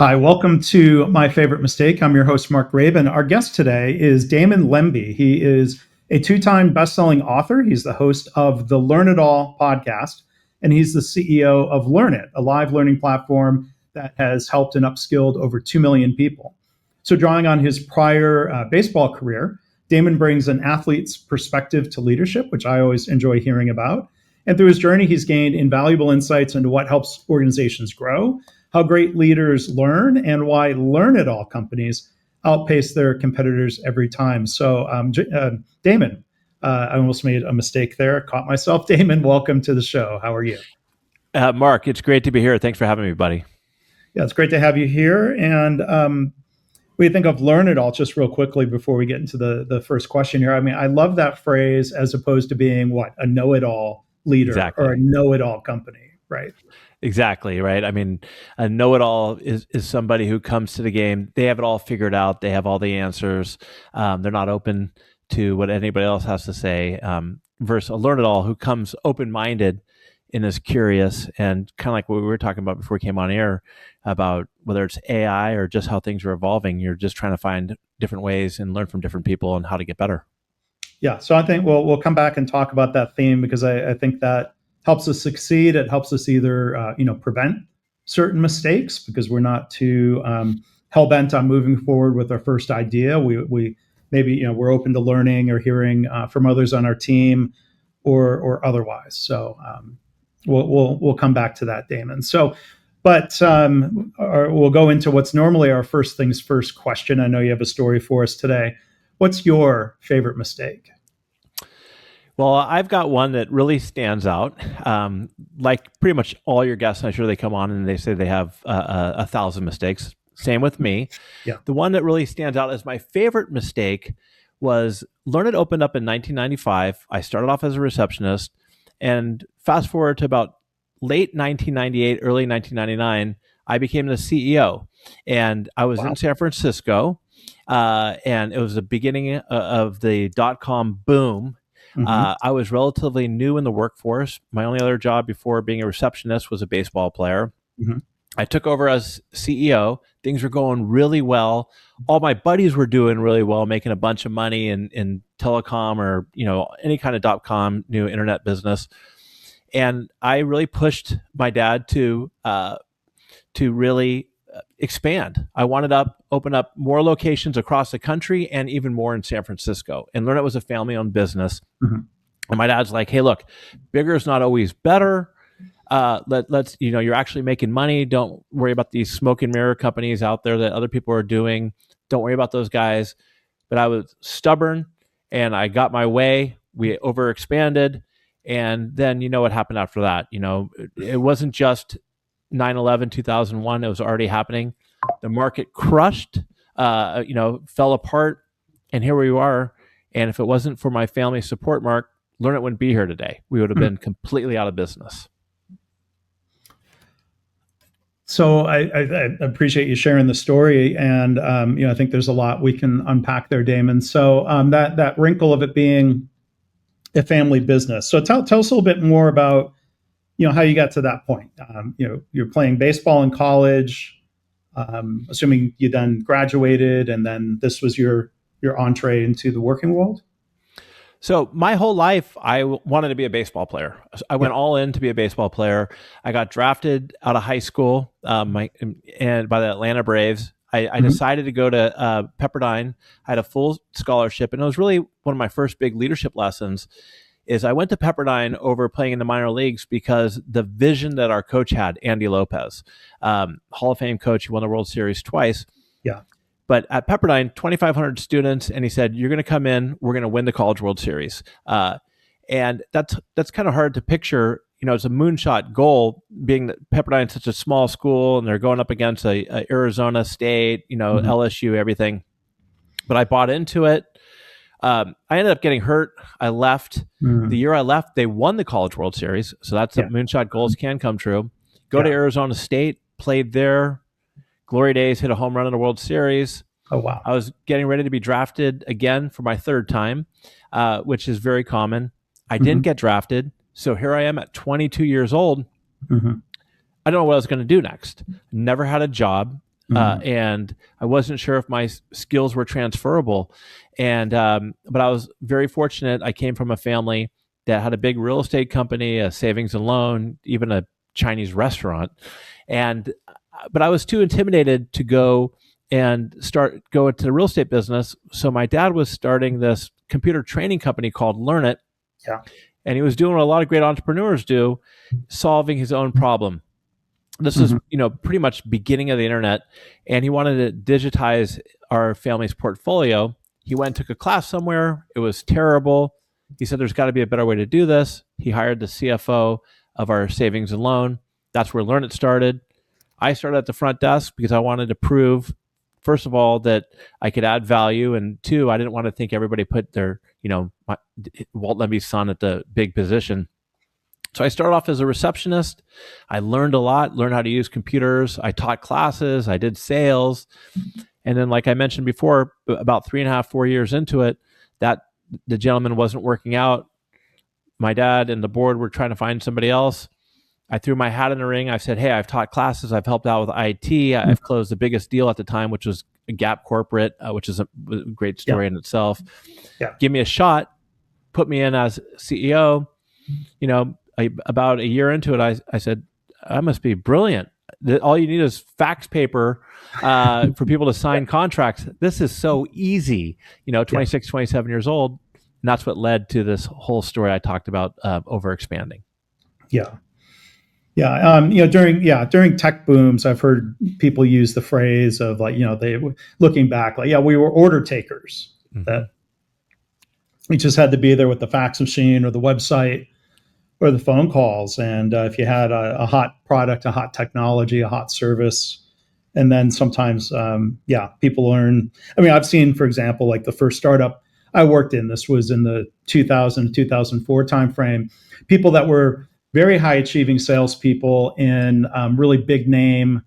Hi, welcome to My Favorite Mistake. I'm your host, Mark Rabin. Our guest today is Damon Lembi. He is a two-time best-selling author. He's the host of the Learn It All podcast, and he's the CEO of Learn It, a live learning platform that has helped and upskilled over 2 million people. So drawing on his prior baseball career, Damon brings an athlete's perspective to leadership, which I always enjoy hearing about. And through his journey, he's gained invaluable insights into what helps organizations grow, how great leaders learn, and why Learn It All companies outpace their competitors every time. So, Damon, I almost made a mistake there, caught myself. Damon, welcome to the show. How are you? Mark, it's great to be here. Thanks for having me, buddy. Yeah, it's great to have you here. And we think of Learn It All just real quickly before we get into the first question here. I mean, I love that phrase as opposed to being what, a know-it-all leader Exactly. or a know-it-all company, right? Exactly, right? I mean, a know-it-all is somebody who comes to the game. They have it all figured out. They have all the answers. They're not open to what anybody else has to say. Versus a learn-it-all who comes open-minded and is curious, and kind of like what we were talking about before we came on air about whether it's AI or just how things are evolving. You're just trying to find different ways and learn from different people and how to get better. Yeah, so I think we'll come back and talk about that theme because I think that helps us succeed. It helps us either prevent certain mistakes because we're not too hell bent on moving forward with our first idea. We maybe we're open to learning or hearing from others on our team or otherwise. So we'll come back to that, Damon. So. But we'll go into what's normally our first things first question. I know you have a story for us today. What's your favorite mistake? Well, I've got one that really stands out. Like pretty much all your guests, I'm sure they come on and they say they have 1,000 mistakes. Same with me. Yeah. The one that really stands out as my favorite mistake was Learn It opened up in 1995. I started off as a receptionist, and fast forward to about late 1998, early 1999, I became the CEO. And I was in San Francisco, and it was the beginning of the dot-com boom. Mm-hmm. I was relatively new in the workforce. My only other job before being a receptionist was a baseball player. Mm-hmm. I took over as CEO. Things were going really well. All my buddies were doing really well, making a bunch of money in telecom or any kind of .com, new internet business. And I really pushed my dad to really expand. I wanted to open up more locations across the country and even more in San Francisco. And Learn It was a family-owned business. Mm-hmm. And my dad's like, "Hey, look, bigger is not always better. Let's you're actually making money. Don't worry about these smoke and mirror companies out there that other people are doing. Don't worry about those guys." But I was stubborn, and I got my way. We overexpanded. And then you know what happened after that. It wasn't just 9/11, 2001. It was already happening. The market crushed, fell apart, and here we are. And if it wasn't for my family support, Mark, Learn It wouldn't be here today. We would have been completely out of business. So I appreciate you sharing the story, and I think there's a lot we can unpack there, Damon. So that wrinkle of it being a family business. So tell us a little bit more about how you got to that point. You're playing baseball in college, assuming you then graduated, and then this was your entree into the working world. So my whole life, I wanted to be a baseball player. I went all in to be a baseball player. I got drafted out of high school, and by the Atlanta Braves. I decided to go to Pepperdine. I had a full scholarship, and it was really one of my first big leadership lessons. Is I went to Pepperdine over playing in the minor leagues because the vision that our coach had, Andy Lopez, Hall of Fame coach, who won the World Series twice. Yeah. But at Pepperdine, 2,500 students, and he said, "You're going to come in. We're going to win the College World Series." And that's kind of hard to picture. It's a moonshot goal, being that Pepperdine's such a small school, and they're going up against a Arizona State, LSU, everything. But I bought into it. I ended up getting hurt. I left. The year I left, they won the College World Series. So that's the moonshot goals can come true. Go to Arizona State, played there. Glory days, hit a home run in the World Series. Oh, wow. I was getting ready to be drafted again for my third time, which is very common. I didn't get drafted. So here I am at 22 years old. I don't know what I was going to do next. Never had a job. and I wasn't sure if my skills were transferable. And but I was very fortunate. I came from a family that had a big real estate company, a savings and loan, even a Chinese restaurant, and but I was too intimidated to go into the real estate business. So my dad was starting this computer training company called Learn It, Yeah. and he was doing what a lot of great entrepreneurs do, solving his own problem. This is, pretty much beginning of the internet, and he wanted to digitize our family's portfolio. He went and took a class somewhere. It was terrible. He said, there's got to be a better way to do this. He hired the CFO of our savings and loan. That's where Learn It started. I started at the front desk because I wanted to prove, first of all, that I could add value, and two, I didn't want to think everybody put their, Walt Lembi's son at the big position. So I started off as a receptionist. I learned a lot, learned how to use computers. I taught classes. I did sales. And then, like I mentioned before, about 3.5, 4 years into it, that the gentleman wasn't working out. My dad and the board were trying to find somebody else. I threw my hat in the ring. I said, hey, I've taught classes. I've helped out with IT. I've closed the biggest deal at the time, which was a Gap Corporate, which is a great story in itself. Yeah. Give me a shot. Put me in as CEO. About a year into it, I said, I must be brilliant. All you need is fax paper for people to sign contracts. This is so easy. 26, 27 years old. And that's what led to this whole story I talked about, over expanding. Yeah. Yeah. During tech booms, I've heard people use the phrase of they looking back, we were order takers. Mm-hmm. That we just had to be there with the fax machine or the website or the phone calls. And if you had a hot product, a hot technology, a hot service, and then sometimes, people learn. I mean, I've seen, for example, like the first startup I worked in, this was in the 2000, 2004 timeframe, people that were very high achieving salespeople in really big name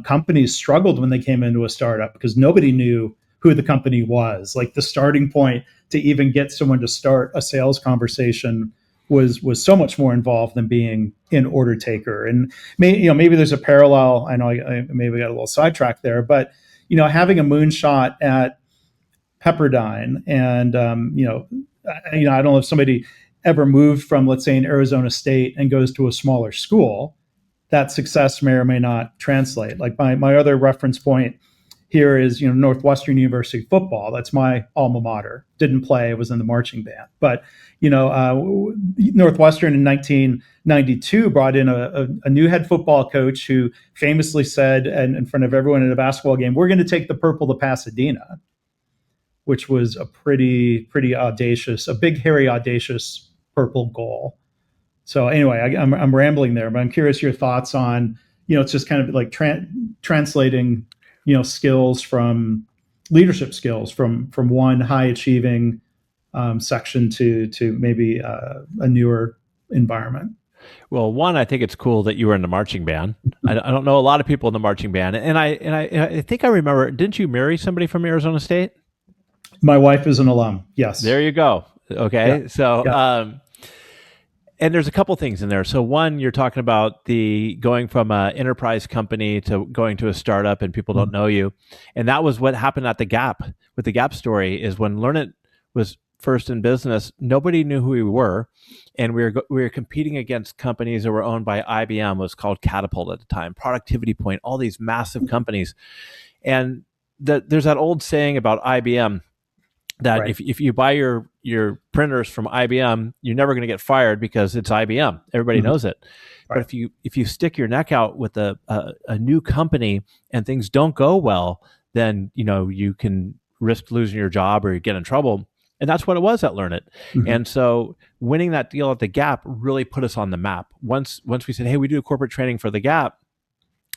companies struggled when they came into a startup because nobody knew who the company was. Like the starting point to even get someone to start a sales conversation was so much more involved than being an order taker. And maybe there's a parallel. I know I maybe got a little sidetracked there, but having a moonshot at Pepperdine, and I don't know if somebody ever moved from, let's say, an Arizona State and goes to a smaller school, that success may or may not translate. Like my other reference point here is, Northwestern University football. That's my alma mater. Didn't play, was in the marching band. But, Northwestern in 1992 brought in a new head football coach who famously said, and in front of everyone at a basketball game, we're going to take the purple to Pasadena, which was a pretty audacious, a big, hairy, audacious purple goal. So anyway, I'm rambling there, but I'm curious your thoughts on, it's just kind of like translating, skills from leadership skills from one high achieving section to maybe a newer environment. Well, one, I think it's cool that you were in the marching band. I don't know a lot of people in the marching band, and I think I remember. Didn't you marry somebody from Arizona State? My wife is an alum. Yes. There you go. Okay. Yeah. So, and there's a couple things in there. So one, you're talking about the going from an enterprise company to going to a startup and people don't know you. And that was what happened at the Gap with the Gap story is when Learn It was first in business, nobody knew who we were. And we were competing against companies that were owned by IBM, was called Catapult at the time, Productivity Point, all these massive companies. And there's that old saying about IBM, that right. if you buy your printers from IBM, you're never going to get fired because it's IBM. Everybody knows it. Right. But if you stick your neck out with a new company and things don't go well, then you can risk losing your job or you get in trouble. And that's what it was at Learn It. Mm-hmm. And so winning that deal at the Gap really put us on the map. Once we said, hey, we do corporate training for the Gap,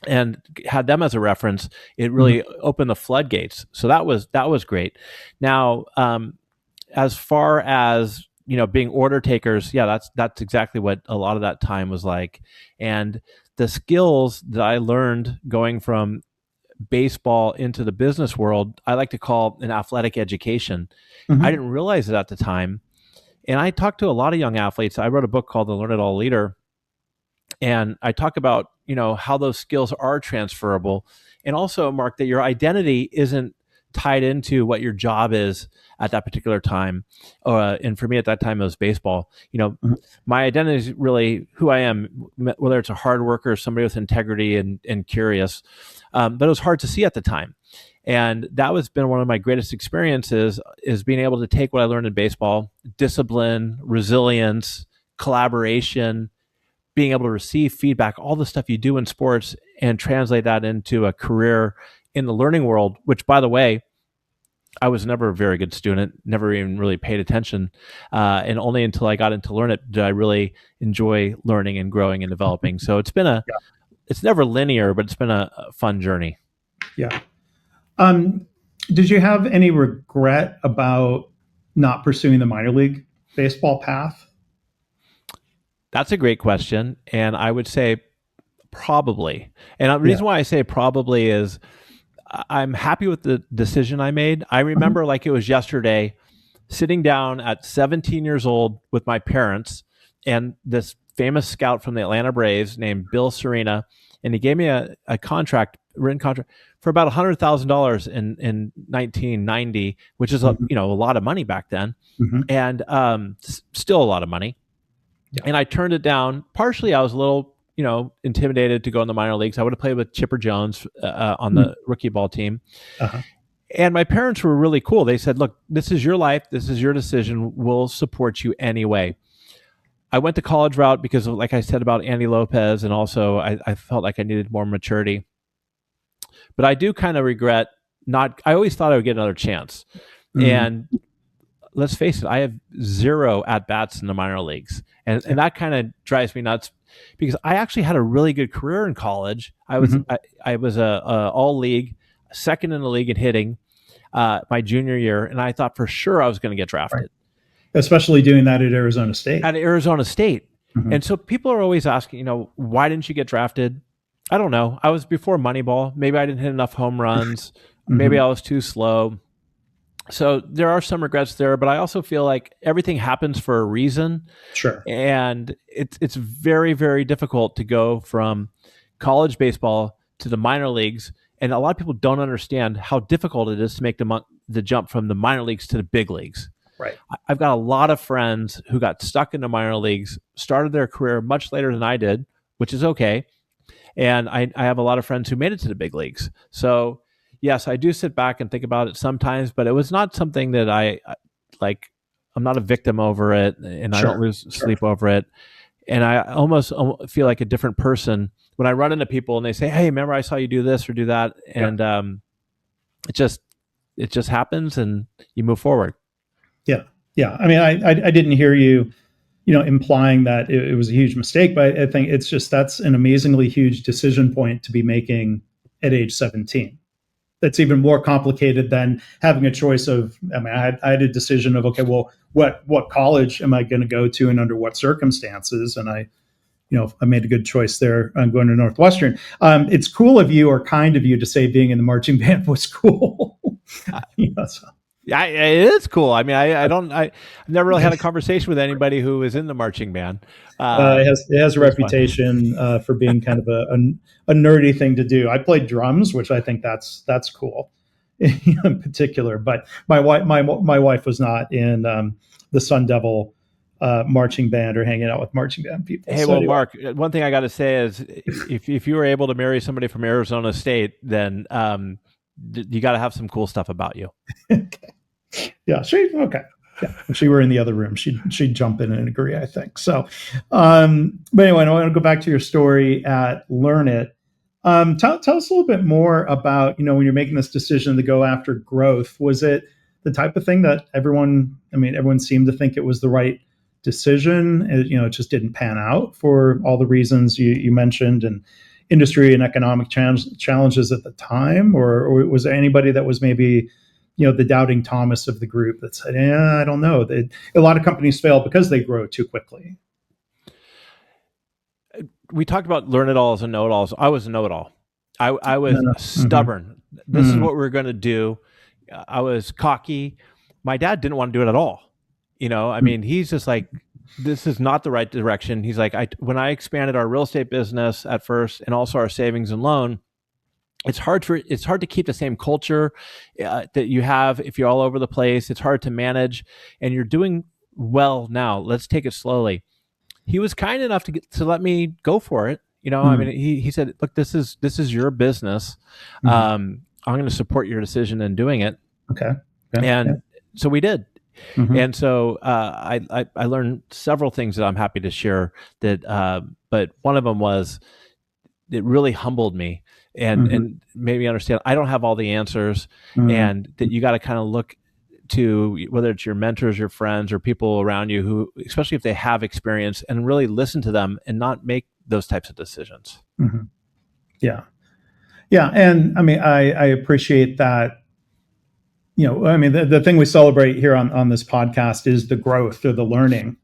and had them as a reference, it really opened the floodgates. So that was great. Now, as far as being order takers, that's exactly what a lot of that time was like. And the skills that I learned going from baseball into the business world, I like to call an athletic education. Mm-hmm. I didn't realize it at the time. And I talked to a lot of young athletes. I wrote a book called The Learn It All Leader. And I talk about, how those skills are transferable. And also, Mark, that your identity isn't tied into what your job is at that particular time. And for me at that time, it was baseball. My identity is really who I am, whether it's a hard worker, somebody with integrity and curious. But it was hard to see at the time. And that was been one of my greatest experiences, is being able to take what I learned in baseball: discipline, resilience, collaboration, being able to receive feedback, all the stuff you do in sports, and translate that into a career in the learning world, which, by the way, I was never a very good student, never even really paid attention. And only until I got into Learn It did I really enjoy learning and growing and developing. So it's it's never linear, but it's been a fun journey. Yeah. Did you have any regret about not pursuing the minor league baseball path? That's a great question. And I would say probably. And the reason why I say probably is I'm happy with the decision I made. I remember like it was yesterday, sitting down at 17 years old with my parents and this famous scout from the Atlanta Braves named Bill Serena. And he gave me a written contract for about $100,000 in 1990, which is a lot of money back then, and still a lot of money. Yeah. And I turned it down. Partially, I was a little intimidated to go in the minor leagues. I would have played with Chipper Jones on the rookie ball team. And my parents were really cool. They said, "Look, this is your life. This is your decision. We'll support you anyway." I went the college route because of, like I said about Andy Lopez, and also I felt like I needed more maturity. But I do kind of regret not. I always thought I would get another chance. And let's face it, I have 0 at-bats in the minor leagues. And that kind of drives me nuts, because I actually had a really good career in college. I was I was a all-league, second in the league in hitting my junior year, and I thought for sure I was going to get drafted. Right. Especially doing that at Arizona State. At Arizona State. And so people are always asking, why didn't you get drafted? I don't know. I was before Moneyball. Maybe I didn't hit enough home runs. Maybe I was too slow. So there are some regrets there, but I also feel like everything happens for a reason. Sure. And it's very, very difficult to go from college baseball to the minor leagues. And a lot of people don't understand how difficult it is to make the jump from the minor leagues to the big leagues. Right. I've got a lot of friends who got stuck in the minor leagues, started their career much later than I did, which is okay. And I have a lot of friends who made it to the big leagues. So yes, I do sit back and think about it sometimes, but it was not something that I'm not a victim over it, and I don't lose sleep over it. And I almost feel like a different person when I run into people and they say, "Hey, remember I saw you do this or do that," and it just happens, and you move forward. Yeah. I mean, I didn't hear you, implying that it was a huge mistake, but I think it's just that's an amazingly huge decision point to be making at age 17. That's even more complicated than having a choice of. I mean, I had a decision of, okay, well, what college am I going to go to and under what circumstances? And I made a good choice there. I'm going to Northwestern. It's cool of you, or kind of you, to say being in the marching band was cool. So. Yeah, it is cool. I mean, I've never really had a conversation with anybody who is in the marching band. It has a reputation for being kind of a nerdy thing to do. I played drums, which I think that's cool in particular. But my wife was not in the Sun Devil marching band or hanging out with marching band people. Hey, so well, anyway. Mark, one thing I got to say is, if you were able to marry somebody from Arizona State, then you got to have some cool stuff about you. Okay. Yeah, okay. Yeah, if she were in the other room, she'd jump in and agree, I think. So, but anyway, I want to go back to your story at Learn It. Tell us a little bit more about, when you're making this decision to go after growth. Was it the type of thing that everyone seemed to think it was the right decision? It just didn't pan out for all the reasons you mentioned, and industry and economic challenges at the time, or was there anybody that was maybe the doubting Thomas of the group that said, I don't know. A lot of companies fail because they grow too quickly. We talked about Learn It All as a know-it-all. I was a know-it-all. I was stubborn. This is what we're going to do. I was cocky. My dad didn't want to do it at all. I mean, he's just like, this is not the right direction. He's like, when I expanded our real estate business at first and also our savings and loan, it's hard to keep the same culture that you have if you're all over the place. It's hard to manage, and you're doing well now. Let's take it slowly. He was kind enough to let me go for it. I mean, he said, look, this is your business. I'm going to support your decision in doing it. Okay. And so we did. Mm-hmm. And so I learned several things that I'm happy to share. But one of them was it really humbled me and made me understand I don't have all the answers, and that you got to kind of look to whether it's your mentors, your friends, or people around you who, especially if they have experience, and really listen to them and not make those types of decisions. Yeah. And I mean, I appreciate that. I mean, the thing we celebrate here on this podcast is the growth or the learning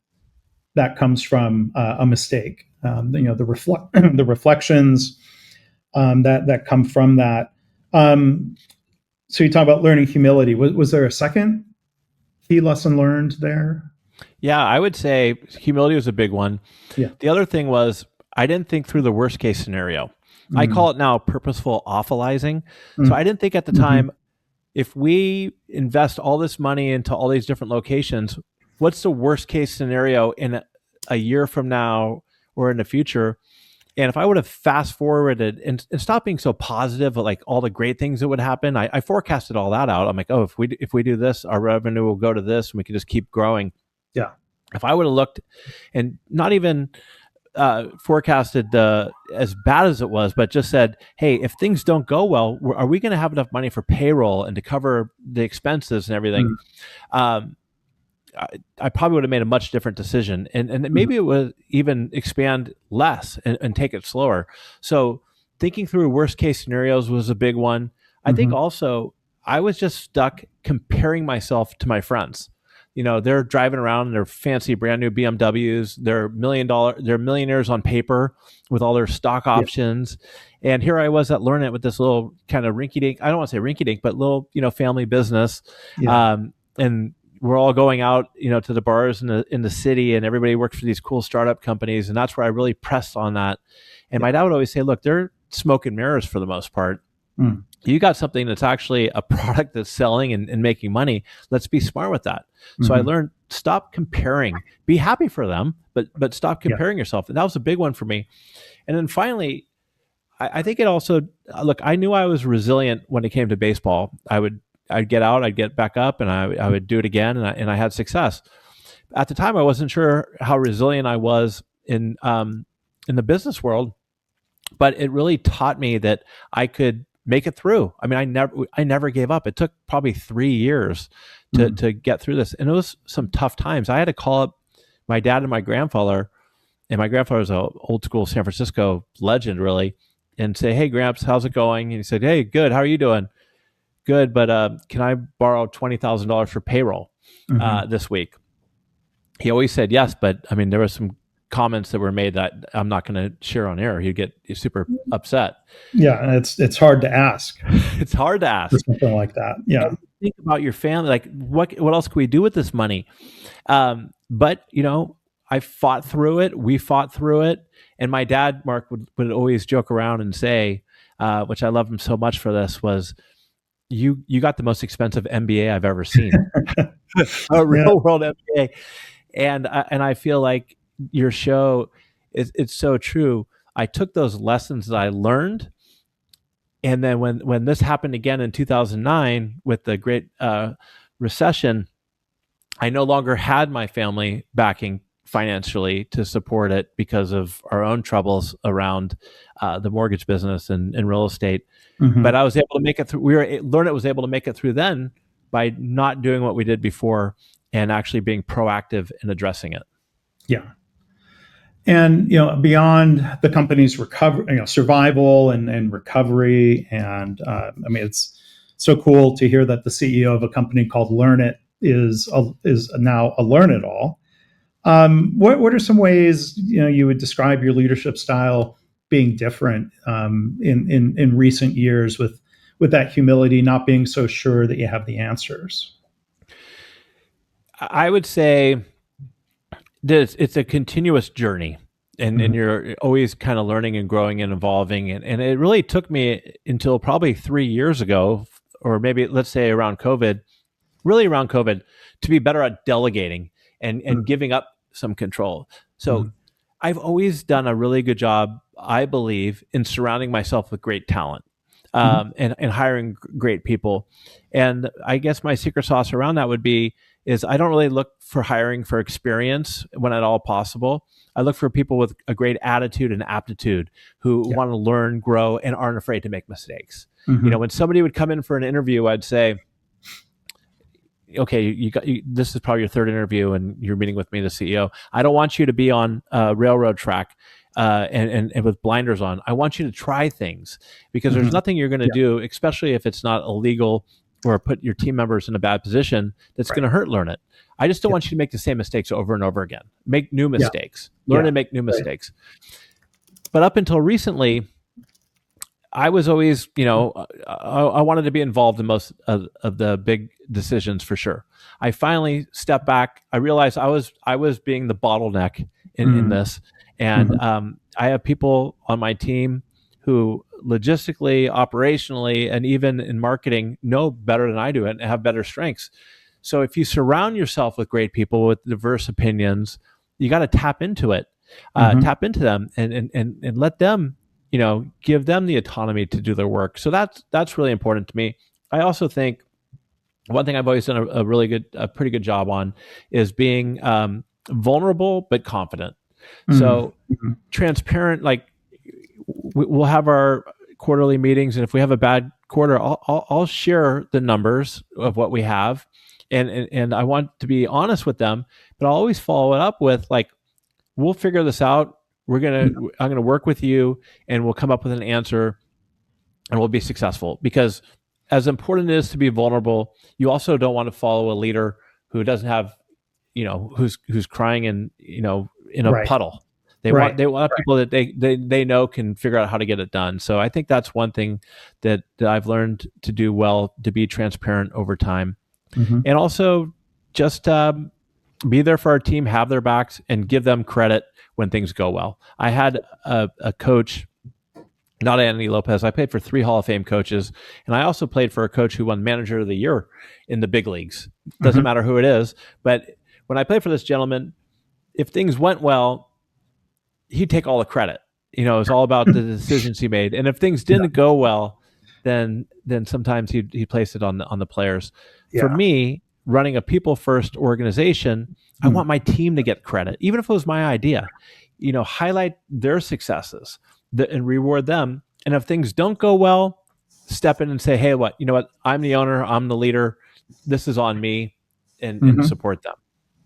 that comes from a mistake. The reflections that come from that. So you talk about learning humility. Was there a second key lesson learned there? Yeah, I would say humility was a big one. Yeah. The other thing was I didn't think through the worst case scenario. I call it now purposeful awfulizing. So I didn't think at the time, if we invest all this money into all these different locations, what's the worst case scenario in a year from now or in the future? And if I would have fast forwarded and stopped being so positive, like all the great things that would happen, I forecasted all that out. I'm like, oh, if we do this, our revenue will go to this, and we can just keep growing. Yeah. If I would have looked and not even forecasted as bad as it was, but just said, hey, if things don't go well, are we going to have enough money for payroll and to cover the expenses and everything? I probably would have made a much different decision, and maybe it would even expand less and take it slower. So thinking through worst case scenarios was a big one. I think also I was just stuck comparing myself to my friends. They're driving around in their fancy brand new BMWs. They're millionaires on paper with all their stock options. And here I was at Learn It with this little kind of rinky dink, I don't want to say rinky dink, but little, family business. And we're all going out, to the bars in the city, and everybody works for these cool startup companies. And that's where I really pressed on that. And my dad would always say, look, they're smoke and mirrors for the most part. You got something that's actually a product that's selling and making money. Let's be smart with that. So I learned, stop comparing, be happy for them, but stop comparing yourself. And that was a big one for me. And then finally, I think it also, look, I knew I was resilient when it came to baseball. I'd get out, I'd get back up, and I would do it again, and I had success. At the time, I wasn't sure how resilient I was in the business world, but it really taught me that I could make it through. I mean, I never gave up. It took probably 3 years to get through this, and it was some tough times. I had to call up my dad and my grandfather, and my grandfather was an old school San Francisco legend, really, and say, "Hey, Gramps, how's it going?" And he said, "Hey, good. How are you doing?" "Good, but can I borrow $20,000 for payroll this week?" He always said yes, but I mean, there were some comments that were made that I'm not going to share on air. He'd get super upset. Yeah, and it's hard to ask. It's hard to ask for something like that. Yeah. And think about your family. Like, what else can we do with this money? But I fought through it. We fought through it. And my dad, Mark, would always joke around and say, which I love him so much for this, was, you got the most expensive MBA I've ever seen, a real world MBA. And I feel like your show it's so true. I took those lessons that I learned, and then when this happened again in 2009 with the great recession, I no longer had my family backing financially to support it because of our own troubles around the mortgage business and real estate. But I was able to make it through. Learn It was able to make it through then by not doing what we did before and actually being proactive in addressing it. Yeah. And beyond the company's survival and recovery, and I mean, it's so cool to hear that the CEO of a company called Learn It is now a Learn It All. What are some ways you would describe your leadership style being different in recent years with that humility, not being so sure that you have the answers? I would say it's a continuous journey, and you're always kind of learning and growing and evolving. And it really took me until probably 3 years ago, or maybe let's say around COVID, really around COVID, to be better at delegating and giving up some control. So I've always done a really good job, I believe, in surrounding myself with great talent, and hiring great people. And I guess my secret sauce around that would be is I don't really look for hiring for experience when at all possible. I look for people with a great attitude and aptitude who want to learn, grow, and aren't afraid to make mistakes. When somebody would come in for an interview, I'd say, okay, this is probably your third interview and you're meeting with me, the CEO. I don't want you to be on a railroad track and with blinders on. I want you to try things, because there's nothing you're going to do, especially if it's not illegal or put your team members in a bad position, that's going to hurt. Learn it. I just don't want you to make the same mistakes over and over again. Make new mistakes. Learn and make new mistakes. But up until recently, I was always, I wanted to be involved in most of the big decisions for sure. I finally stepped back. I realized I was being the bottleneck in this, and I have people on my team who logistically, operationally, and even in marketing know better than I do and have better strengths. So if you surround yourself with great people with diverse opinions, you got to tap into it, tap into them, and let them, give them the autonomy to do their work. So that's really important to me. I also think one thing I've always done a pretty good job on is being vulnerable but confident. So transparent, like we'll have our quarterly meetings, and if we have a bad quarter, I'll share the numbers of what we have, and I want to be honest with them, but I'll always follow it up with like, we'll figure this out. I'm gonna work with you, and we'll come up with an answer, and we'll be successful. Because as important it is to be vulnerable, you also don't want to follow a leader who doesn't have, who's crying in a puddle. They want people that they know can figure out how to get it done. So I think that's one thing that I've learned to do well, to be transparent over time, and also just be there for our team, have their backs, and give them credit when things go well. I had a coach, not Anthony Lopez. I played for 3 Hall of Fame coaches, and I also played for a coach who won Manager of the Year in the big leagues. Doesn't matter who it is, but when I played for this gentleman, if things went well, he'd take all the credit. It was all about the decisions he made, and if things didn't go well, then sometimes he placed it on the players. For me, running a people first organization, I want my team to get credit, even if it was my idea. Highlight their successes and reward them. And if things don't go well, step in and say, hey, you know what? I'm the owner. I'm the leader. This is on me, and support them.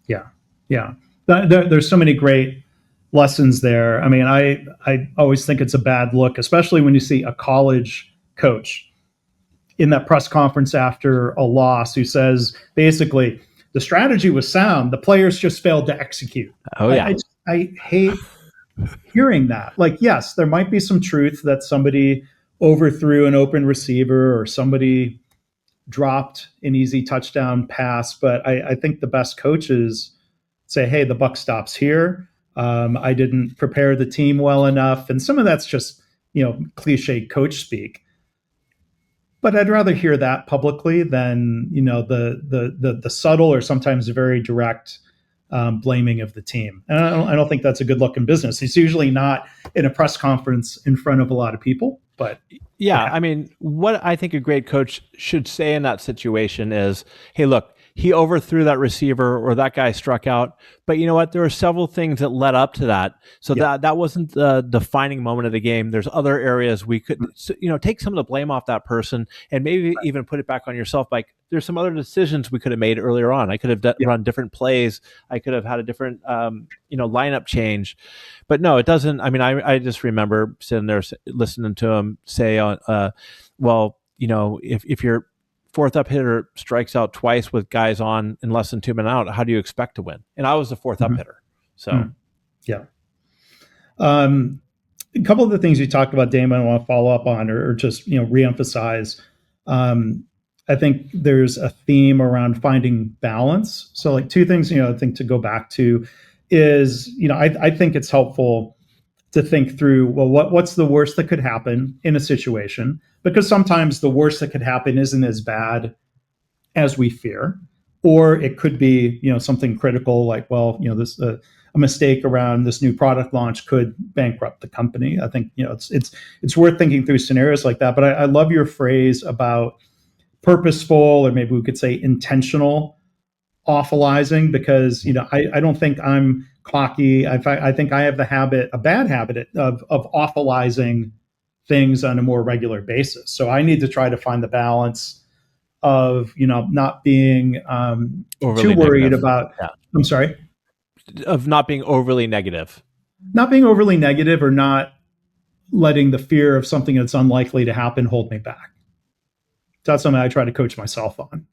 Yeah. There's so many great lessons there. I mean, I always think it's a bad look, especially when you see a college coach in that press conference after a loss who says, basically, the strategy was sound. The players just failed to execute. Oh, yeah. I hate hearing that. Like, yes, there might be some truth that somebody overthrew an open receiver or somebody dropped an easy touchdown pass, but I think the best coaches say, hey, the buck stops here. I didn't prepare the team well enough. And some of that's just, cliche coach speak. But I'd rather hear that publicly than, the subtle or sometimes very direct blaming of the team. And I don't think that's a good look in business. It's usually not in a press conference in front of a lot of people, but yeah. I mean, what I think a great coach should say in that situation is, hey, look, he overthrew that receiver or that guy struck out. But you know what? There were several things that led up to that. So that wasn't the defining moment of the game. There's other areas we could, take some of the blame off that person and maybe even put it back on yourself. Like, there's some other decisions we could have made earlier on. I could have run different plays. I could have had a different, lineup change. But no, it doesn't. I mean, I just remember sitting there listening to him say, if you're fourth up hitter strikes out twice with guys on in less than 2 minutes out, how do you expect to win? And I was the fourth up hitter. So, yeah. A couple of the things you talked about, Damon, I want to follow up on or just, reemphasize. I think there's a theme around finding balance. So like 2 things, I think to go back to is, I think it's helpful to think through, well, what's the worst that could happen in a situation? Because sometimes the worst that could happen isn't as bad as we fear, or it could be, something critical, like, well, this a mistake around this new product launch could bankrupt the company. I think, it's worth thinking through scenarios like that. But I love your phrase about purposeful, or maybe we could say intentional awfulizing, because I don't think I'm clocky. I think I have a bad habit of awfulizing things on a more regular basis. So I need to try to find the balance of not being too Overly worried negative. about. Yeah. I'm sorry, Of not being overly negative. not being overly negative, or not letting the fear of something that's unlikely to happen hold me back. So that's something I try to coach myself on.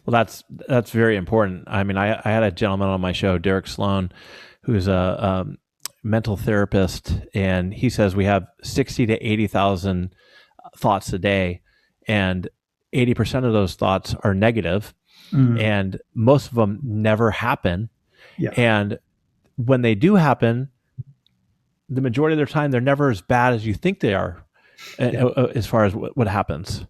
Well, that's very important. I mean, I had a gentleman on my show, Derek Sloan, who's a mental therapist, and he says we have 60 to 80,000 thoughts a day, and 80% of those thoughts are negative, and most of them never happen. Yeah. And when they do happen, the majority of their time, they're never as bad as you think they are, as far as what happens.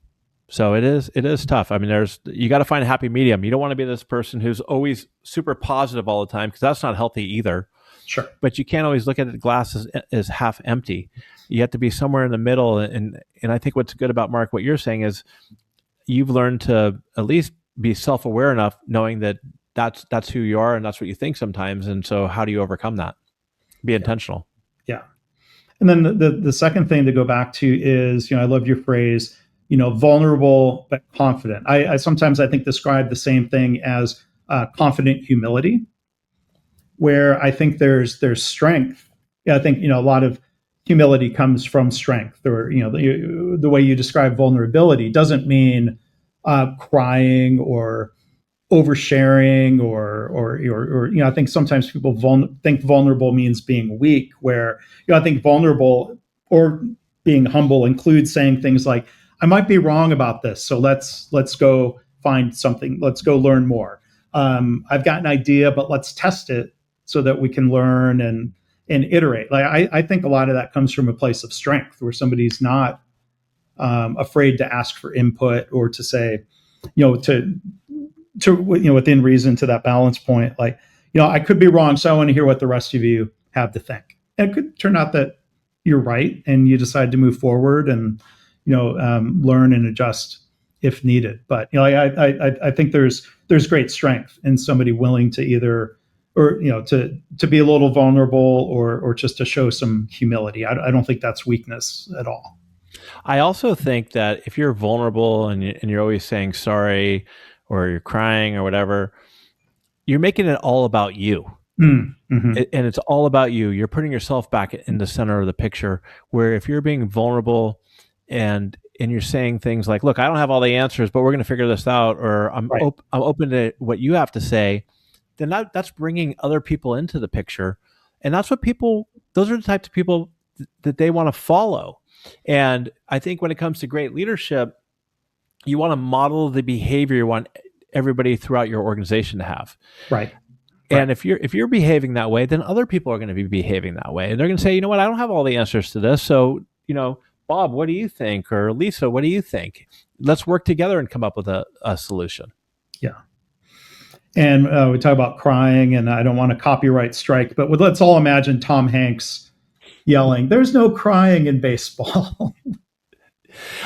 So it is tough. I mean, you got to find a happy medium. You don't want to be this person who's always super positive all the time, because that's not healthy either. Sure. But you can't always look at the glass as half empty. You have to be somewhere in the middle. And I think what's good about, Mark, what you're saying is you've learned to at least be self-aware enough, knowing that that's who you are and that's what you think sometimes. And so how do you overcome that? Be intentional. Yeah. And then the second thing to go back to is, I love your phrase, vulnerable but confident. I sometimes, I think, describe the same thing as confident humility, where I think there's strength. Yeah, I think, a lot of humility comes from strength, or, the way you describe vulnerability doesn't mean crying or oversharing, or I think sometimes people think vulnerable means being weak, where I think vulnerable or being humble includes saying things like, I might be wrong about this, so let's go find something, let's go learn more. I've got an idea, but let's test it so that we can learn and iterate. Like I think a lot of that comes from a place of strength, where somebody's not afraid to ask for input, or to say, to within reason, to that balance point, like, I could be wrong, so I want to hear what the rest of you have to think. And it could turn out that you're right, and you decide to move forward and learn and adjust if needed. But I think there's great strength in somebody willing to either, or to be a little vulnerable, or just to show some humility. I don't think that's weakness at all. I also think that if you're vulnerable and you're always saying sorry, or you're crying or whatever, you're making it all about you. Mm-hmm. And it's all about you. You're putting yourself back in the center of the picture, where if you're being vulnerable and you're saying things like, look, I don't have all the answers, but we're going to figure this out, or I'm open to what you have to say, then that's bringing other people into the picture. And that's what those are the types of people that they want to follow. And I think when it comes to great leadership, you want to model the behavior you want everybody throughout your organization to have. Right. And if you're behaving that way, then other people are going to be behaving that way. And they're going to say, you know what, I don't have all the answers to this. So, Bob, what do you think? Or Lisa, what do you think? Let's work together and come up with a solution. Yeah. And we talk about crying, and I don't want to copyright strike, but let's all imagine Tom Hanks yelling, "There's no crying in baseball."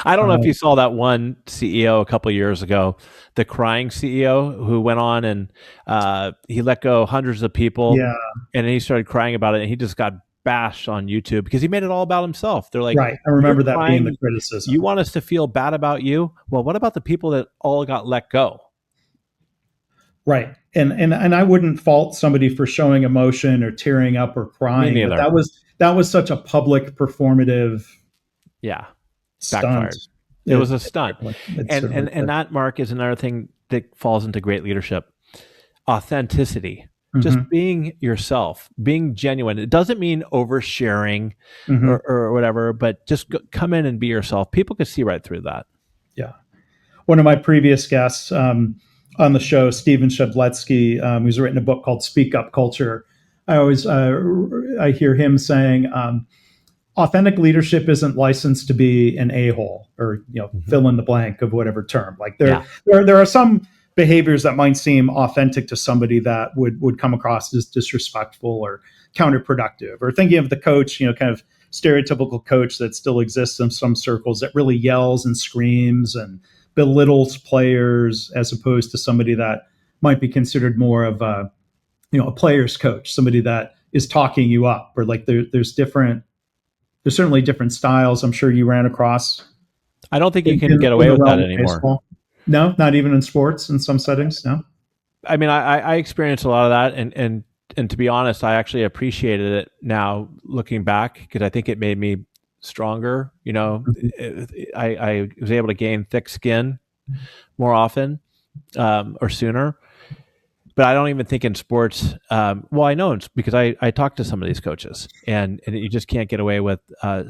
I don't know if you saw that one CEO a couple of years ago, the crying CEO, who went on and he let go hundreds of people. Yeah. And then he started crying about it, and he just got bashed on YouTube because he made it all about himself. They're like, right. I remember that being the criticism. You want us to feel bad about you? Well, what about the people that all got let go? Right. And I wouldn't fault somebody for showing emotion or tearing up or crying, but that was such a public performative stunt. Backfired. It was a stunt. And that, Mark, is another thing that falls into great leadership. Authenticity. Mm-hmm. Just being yourself, being genuine. It doesn't mean oversharing or whatever, but just come in and be yourself. People can see right through that. Yeah. One of my previous guests, on the show, Steven Shedletsky, who's written a book called Speak Up Culture. I hear him saying, authentic leadership isn't licensed to be an a-hole or Mm-hmm. fill in the blank of whatever term. Like Yeah. there are some behaviors that might seem authentic to somebody that would come across as disrespectful or counterproductive. Or thinking of the coach, kind of stereotypical coach that still exists in some circles that really yells and screams and belittles players, as opposed to somebody that might be considered more of a player's coach, somebody that is talking you up. Or like there's certainly different styles. I'm sure you ran across I don't think you in, can in, get in away the with that realm of anymore. baseball. No, not even in sports in some settings. No. I mean, I experienced a lot of that, and to be honest, I actually appreciated it now looking back, because I think it made me stronger. I was able to gain thick skin more often, or sooner. But I don't even think in sports. Well, I know because I talk to some of these coaches, and you just can't get away with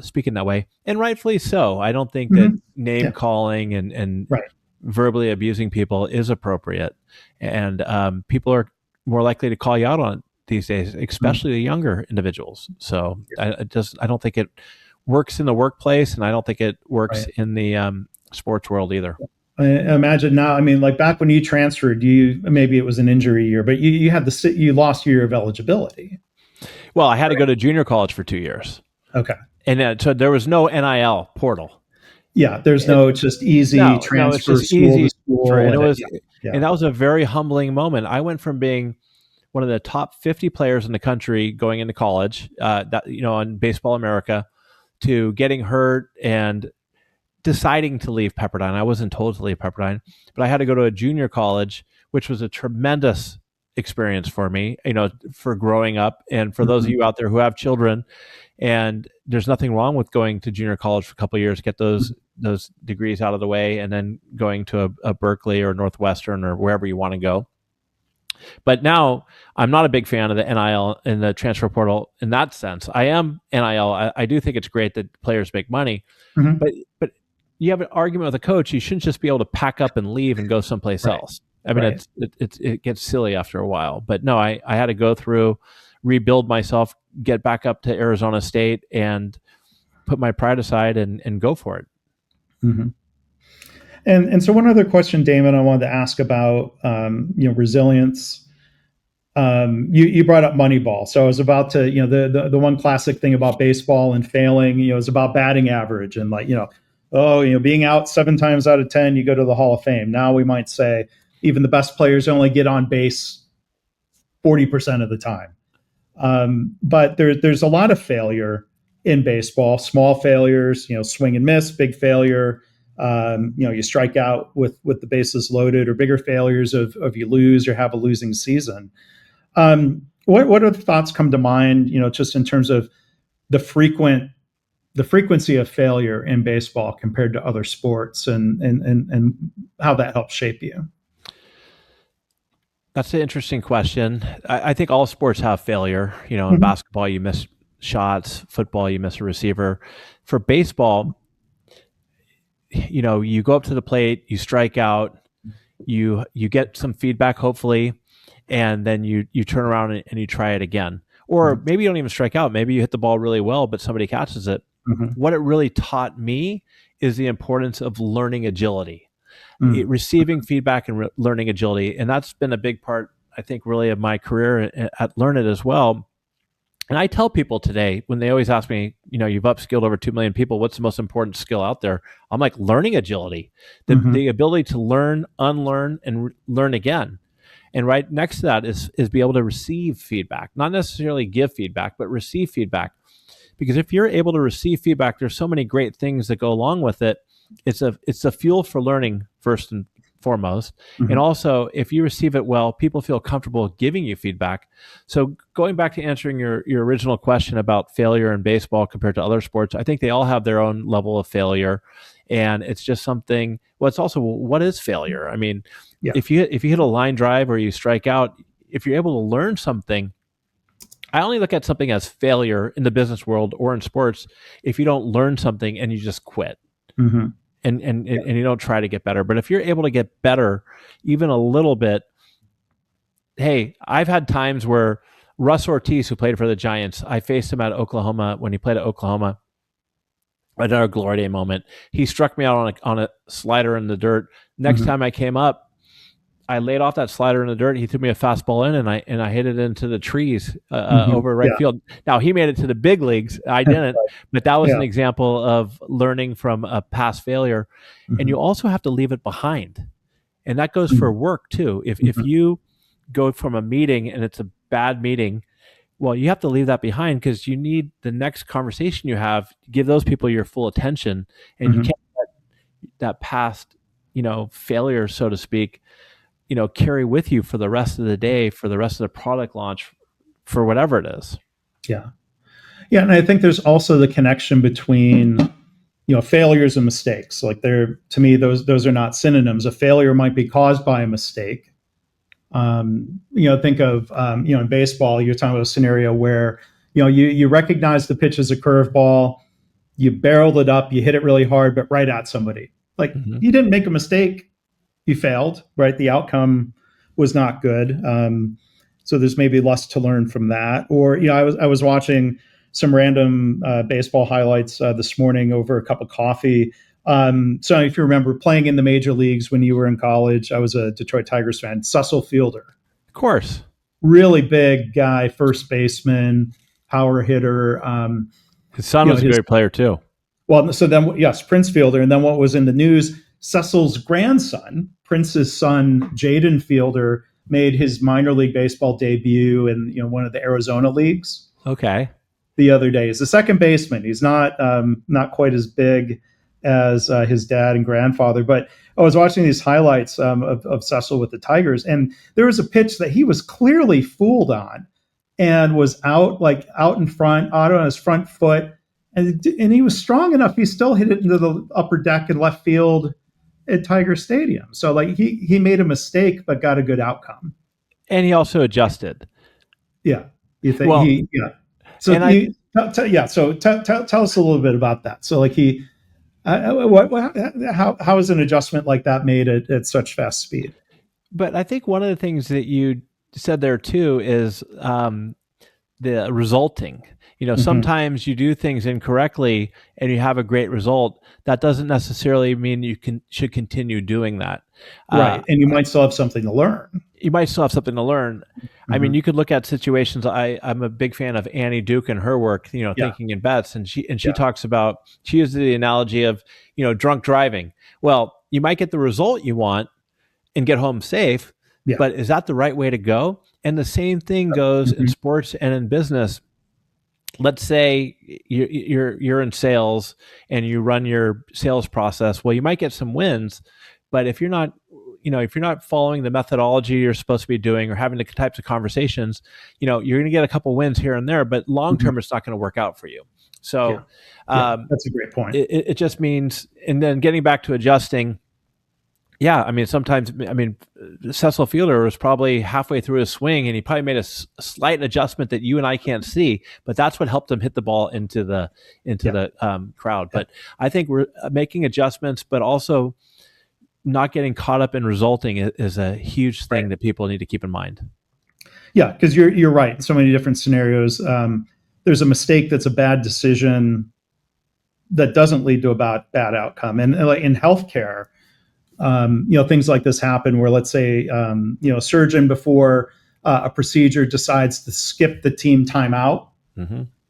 speaking that way, and rightfully so. I don't think that name calling and Right. verbally abusing people is appropriate, and people are more likely to call you out on it these days, especially the younger individuals. So I don't think it works in the workplace, and I don't think it works in the sports world either. I imagine now. I mean, like back when you transferred, maybe it was an injury year, but you lost your year of eligibility. Well, I had to go to junior college for 2 years. Okay. And so there was no NIL portal. Yeah, there's no just easy transfer, it's just school easy to school, and it was, and that was a very humbling moment. I went from being one of the top 50 players in the country going into college, on Baseball America, to getting hurt and deciding to leave Pepperdine. I wasn't told to leave Pepperdine, but I had to go to a junior college, which was a tremendous experience for me, for growing up. And for those of you out there who have children, and there's nothing wrong with going to junior college for a couple of years, get those degrees out of the way, and then going to a Berkeley or Northwestern or wherever you want to go. But now I'm not a big fan of the NIL and the transfer portal in that sense. I am NIL. I do think it's great that players make money, but you have an argument with a coach, you shouldn't just be able to pack up and leave and go someplace else. I mean, it gets silly after a while. But no, I had to go through, rebuild myself, get back up to Arizona State, and put my pride aside and go for it. Mm-hmm. And so one other question, Damon, I wanted to ask about resilience. You brought up Moneyball, so I was about to the one classic thing about baseball and failing is about batting average and being out 7 times out of 10 you go to the Hall of Fame. Now we might say even the best players only get on base 40% of the time. But there's a lot of failure in baseball, small failures, swing and miss, big failure. You strike out with the bases loaded, or bigger failures of you lose or have a losing season. What other thoughts come to mind, just in terms of the frequency of failure in baseball compared to other sports, and how that helps shape you? That's an interesting question. I think all sports have failure. In basketball, you miss shots. Football, you miss a receiver. For baseball, you go up to the plate, you strike out, you get some feedback, hopefully, and then you turn around and you try it again. Or maybe you don't even strike out. Maybe you hit the ball really well, but somebody catches it. What it really taught me is the importance of learning agility. Receiving feedback and learning agility. And that's been a big part, I think, really of my career at Learn It as well. And I tell people today, when they always ask me, you've upskilled over 2 million people, what's the most important skill out there? I'm like, learning agility, the ability to learn, unlearn, and learn again. And right next to that is be able to receive feedback, not necessarily give feedback, but receive feedback. Because if you're able to receive feedback, there's so many great things that go along with it. It's a fuel for learning first and foremost. And also, if you receive it well, people feel comfortable giving you feedback. So going back to answering your original question about failure in baseball compared to other sports, I think they all have their own level of failure. And it's just something, it's also, what is failure? I mean, if you hit a line drive or you strike out, if you're able to learn something, I only look at something as failure in the business world or in sports if you don't learn something and you just quit. and you don't try to get better. But if you're able to get better even a little bit, hey, I've had times where Russ Ortiz, who played for the Giants, I faced him at Oklahoma when he played at Oklahoma. Another glory day moment. He struck me out on a slider in the dirt. Next time I came up, I laid off that slider in the dirt. He threw me a fastball in, and I hit it into the trees over right field. Now he made it to the big leagues. I didn't, but that was an example of learning from a past failure. And you also have to leave it behind, and that goes for work too. If you go from a meeting and it's a bad meeting, well, you have to leave that behind because you need the next conversation you have to give those people your full attention, and you can't let that past, failure, so to speak, carry with you for the rest of the day, for the rest of the product launch, for whatever it is. Yeah. Yeah. And I think there's also the connection between, failures and mistakes. Like to me, those are not synonyms. A failure might be caused by a mistake. Think of, in baseball, you're talking about a scenario where, you recognize the pitch as a curveball, you barreled it up, you hit it really hard, but right at somebody. Like you didn't make a mistake. You failed, right? The outcome was not good. So there's maybe less to learn from that. Or, I was watching some random baseball highlights this morning over a cup of coffee. So if you remember playing in the major leagues when you were in college, I was a Detroit Tigers fan. Cecil Fielder. Of course. Really big guy, first baseman, power hitter. His son was a great player too. Well, so then, yes, Prince Fielder. And then what was in the news, Cecil's grandson, Prince's son, Jaden Fielder, made his minor league baseball debut in one of the Arizona leagues. Okay. The other day, he's a second baseman. He's not quite as big as his dad and grandfather, but I was watching these highlights of Cecil with the Tigers, and there was a pitch that he was clearly fooled on, and was out in front, out on his front foot, and he was strong enough. He still hit it into the upper deck in left field at Tiger Stadium. So he made a mistake, but got a good outcome. And he also adjusted. Yeah. You think So So tell us a little bit about that. So how is an adjustment like that made at such fast speed? But I think one of the things that you said there too is the resulting. Sometimes you do things incorrectly and you have a great result. That doesn't necessarily mean you should continue doing that. Right. And you might still have something to learn. I mean, you could look at situations. I'm a big fan of Annie Duke and her work, Thinking in Bets. And she talks about, she uses the analogy of, drunk driving. Well, you might get the result you want and get home safe, but is that the right way to go? And the same thing goes in sports and in business. Let's say you're in sales and you run your sales process. Well, you might get some wins, but if you're not following the methodology you're supposed to be doing or having the types of conversations, you're going to get a couple wins here and there, but long term, it's not going to work out for you. So that's a great point. It just means, and then getting back to adjusting. Yeah, sometimes, Cecil Fielder was probably halfway through his swing, and he probably made a slight adjustment that you and I can't see, but that's what helped him hit the ball into the crowd. But I think we're making adjustments, but also not getting caught up in resulting is a huge thing that people need to keep in mind. Yeah, because you're right. In so many different scenarios, there's a mistake that's a bad decision that doesn't lead to a bad outcome. And in healthcare, things like this happen where, let's say, a surgeon before a procedure decides to skip the team timeout,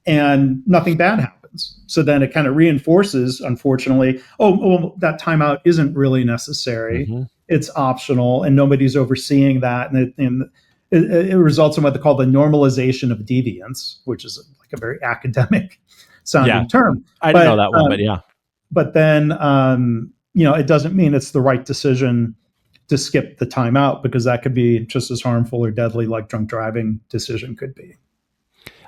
and nothing bad happens. So then it kind of reinforces, unfortunately, that timeout isn't really necessary. It's optional, and nobody's overseeing that. And it results in what they call the normalization of deviance, which is like a very academic sounding term. I didn't know that one, but yeah. But then, it doesn't mean it's the right decision to skip the timeout, because that could be just as harmful or deadly like drunk driving decision could be.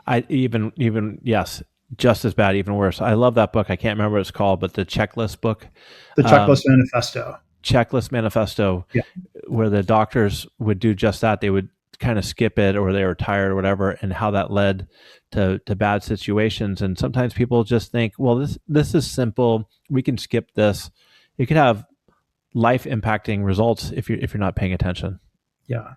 Yes, just as bad, even worse. I love that book. I can't remember what it's called, but the checklist book. The Checklist Manifesto. Checklist Manifesto, where the doctors would do just that. They would kind of skip it, or they were tired or whatever, and how that led to bad situations. And sometimes people just think, well, this is simple. We can skip this. it could have life impacting results if you're not paying attention. Yeah.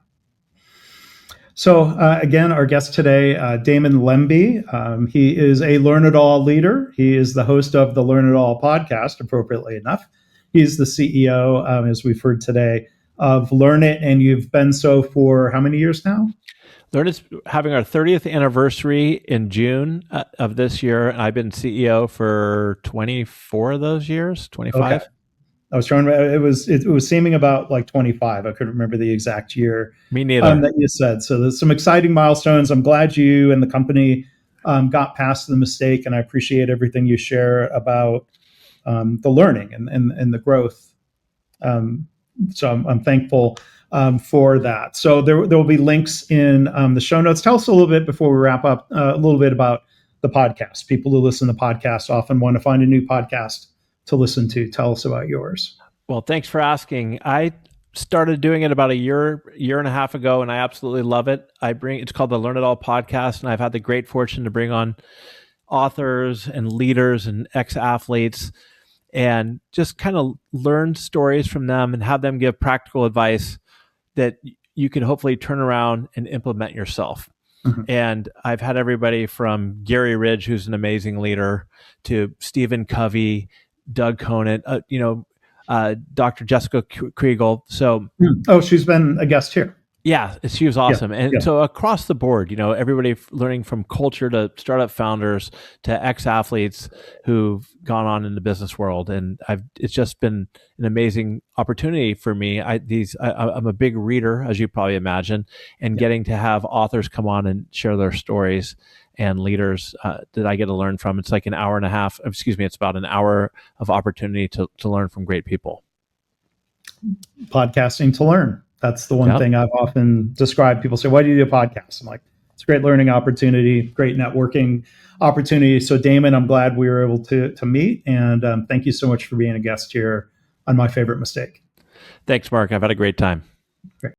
So again, our guest today, Damon Lembi. He is a Learn It All leader. He is the host of the Learn It All podcast, appropriately enough. He's the CEO, as we've heard today, of Learn It, and you've been so for how many years now? Learn It's having our 30th anniversary in June of this year, and I've been CEO for 24 of those years, 25. Okay. I was trying to. It was seeming about like 25. I couldn't remember the exact year. Me neither. That you said. So there's some exciting milestones. I'm glad you and the company got past the mistake, and I appreciate everything you share about the learning and the growth. So I'm thankful for that. So there will be links in the show notes. Tell us a little bit before we wrap up, a little bit about the podcast. People who listen to podcasts often want to find a new podcast to listen to. Tell us about yours. Well, thanks for asking. I started doing it about a year and a half ago, and I absolutely love it. It's called the Learn It All podcast, and I've had the great fortune to bring on authors and leaders and ex-athletes and just kind of learn stories from them and have them give practical advice that you can hopefully turn around and implement yourself. Mm-hmm. And I've had everybody from Gary Ridge, who's an amazing leader, to Stephen Covey, Doug Conant, Dr. Jessica Kriegel. So, she's been a guest here. Yeah, she was awesome. So across the board, everybody learning from culture to startup founders to ex-athletes who've gone on in the business world. And it's just been an amazing opportunity for me. I'm a big reader, as you probably imagine, and getting to have authors come on and share their stories and leaders that I get to learn from. It's like it's about an hour of opportunity to learn from great people. Podcasting to learn. That's the one thing I've often described. People say, why do you do a podcast? I'm like, it's a great learning opportunity, great networking opportunity. So Damon, I'm glad we were able to meet. And thank you so much for being a guest here on My Favorite Mistake. Thanks, Mark. I've had a great time.